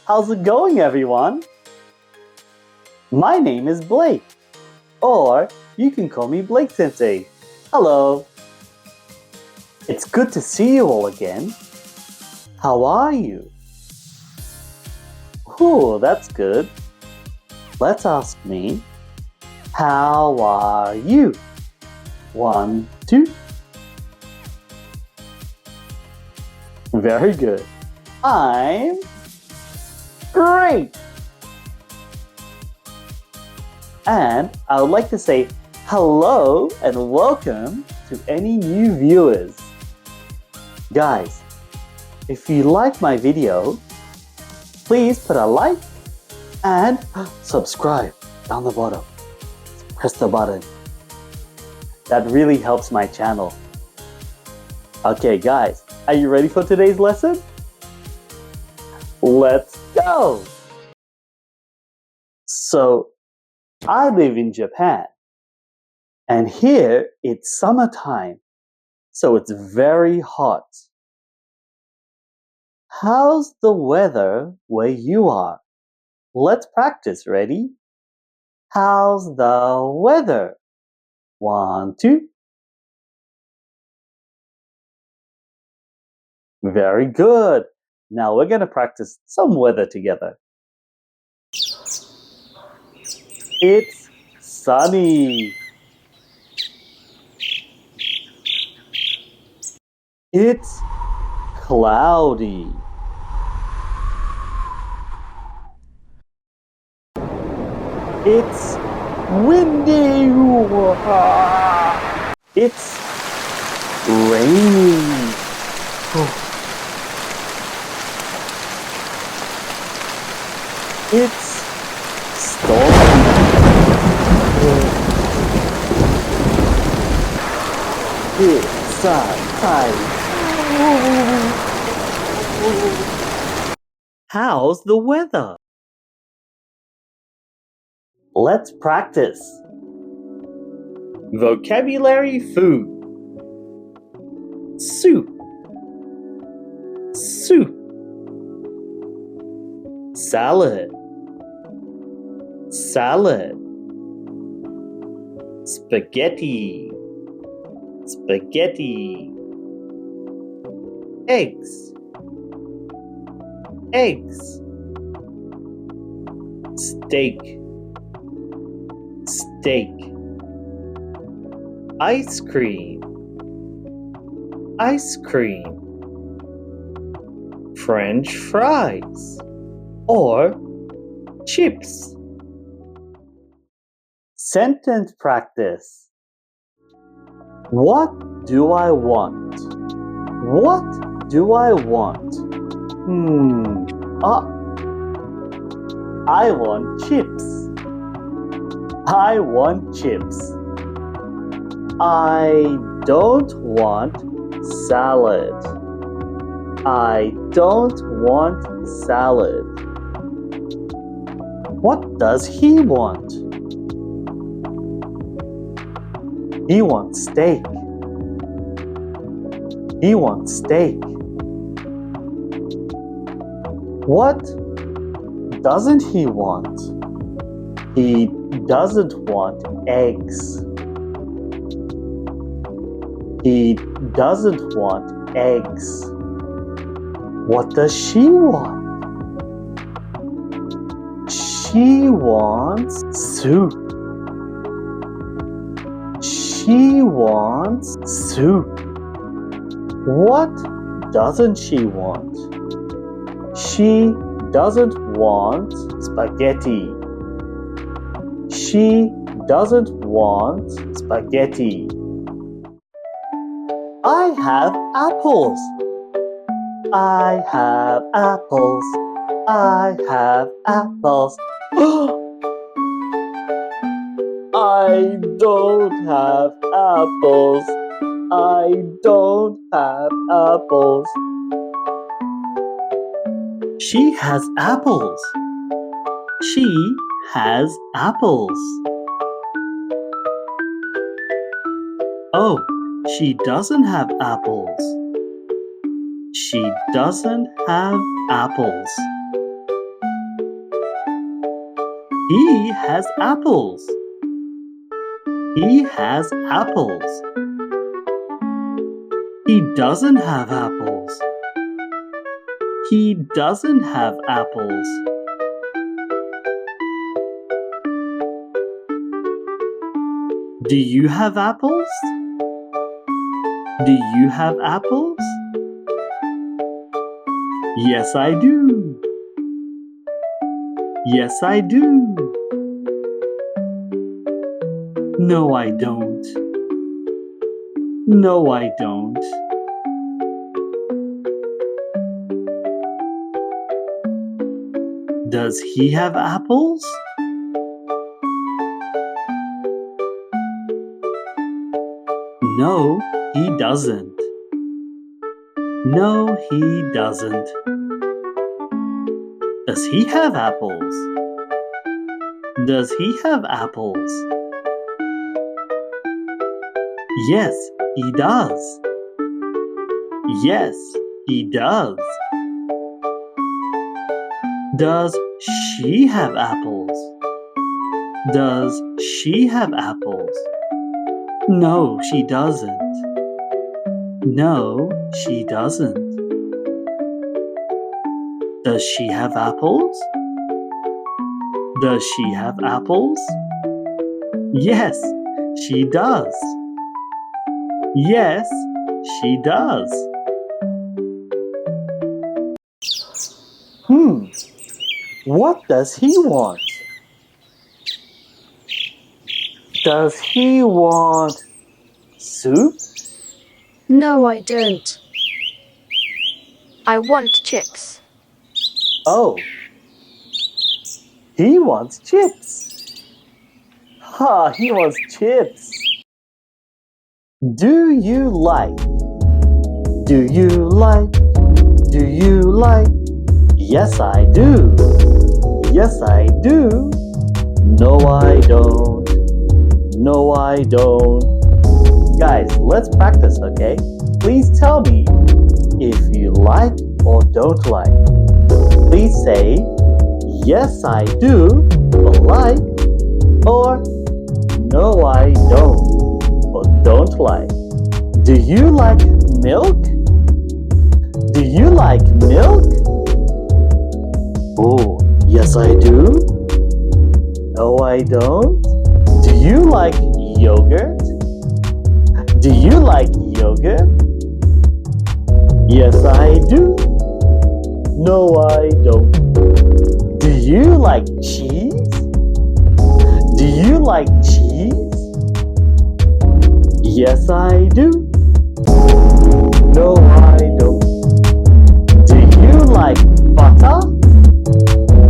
How's it going, everyone? My name is Blake, or you can call me Blake Sensei. Hello. It's good to see you all again. How are you? Oh, that's good. Let's ask me, how are you? 1, 2. Very good. I'm great. And I would like to say hello and welcome to any new viewers. Guys, if you like my video, please put a like and subscribe down the bottom. Press the button. That really helps my channel. Okay, guys, are you ready for today's lesson? Let's go! So, I live in Japan, and here it's summertime, so it's very hot. How's the weather where you are? Let's practice. Ready? How's the weather? 1, 2. Very good. Now we're going to practice some weather together. It's sunny. It's cloudy. It's windy. It's raining. It's stormy. It's How's the weather? Let's practice. Vocabulary food. Soup. Soup. Salad. Salad. Spaghetti. Spaghetti. Eggs. Eggs. Steak. Steak. Ice cream. Ice cream. French fries or chips. Sentence practice. What do I want? What do I want? I want chips. I want chips. I don't want salad. I don't want salad. What does he want? He wants steak. He wants steak. What doesn't he want? He doesn't want eggs. He doesn't want eggs. What does she want? She wants soup. She wants soup. What doesn't she want? She doesn't want spaghetti. She doesn't want spaghetti. I have apples. I have apples. I have apples. I don't have apples. I don't have apples. She has apples. She has apples. Oh, she doesn't have apples. She doesn't have apples. He has apples. He has apples. He doesn't have apples. He doesn't have apples. Do you have apples? Do you have apples? Yes, I do. Yes, I do. No, I don't. No, I don't. Does he have apples? No, he doesn't. No, he doesn't. Does he have apples? Does he have apples? Yes, he does. Yes, he does. Does she have apples? Does she have apples? No, she doesn't. No, she doesn't. Does she have apples? Does she have apples? Yes, she does. Yes, she does. What does he want? Does he want soup? No, I don't. I want chips. Oh, he wants chips. He wants chips. Do you like? Do you like? Do you like? Yes, I do. Yes, I do. No, I don't. No, I don't. Guys, let's practice, okay? Please tell me if you like or don't like. Please say, yes, I do, or like, or no, I don't, or don't like. Do you like milk? Do you like milk? Oh, yes, I do. No, I don't. Do you like yogurt? Do you like yogurt? Yes, I do. No, I don't. Do you like cheese? Do you like cheese? Yes, I do. No, I don't. Do you like butter?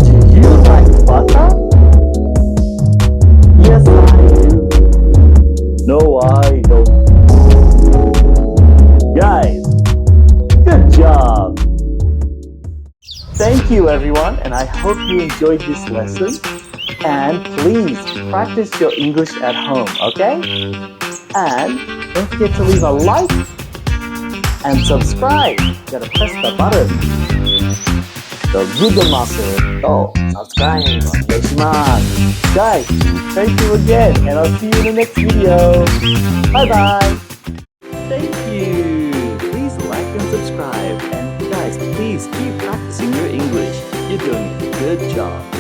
Do you like butter? Yes, I do. No, I don't. Guys, good job. Thank you, everyone, and I hope you enjoyed this lesson. And please practice your English at home, okay? And don't forget to leave a like and subscribe. You gotta press the button. The Google Master. Oh, subscribe. Guys, thank you again, and I'll see you in the next video. Bye-bye. Thank you. Please like and subscribe. And guys, please keep practicing your English. You're doing a good job.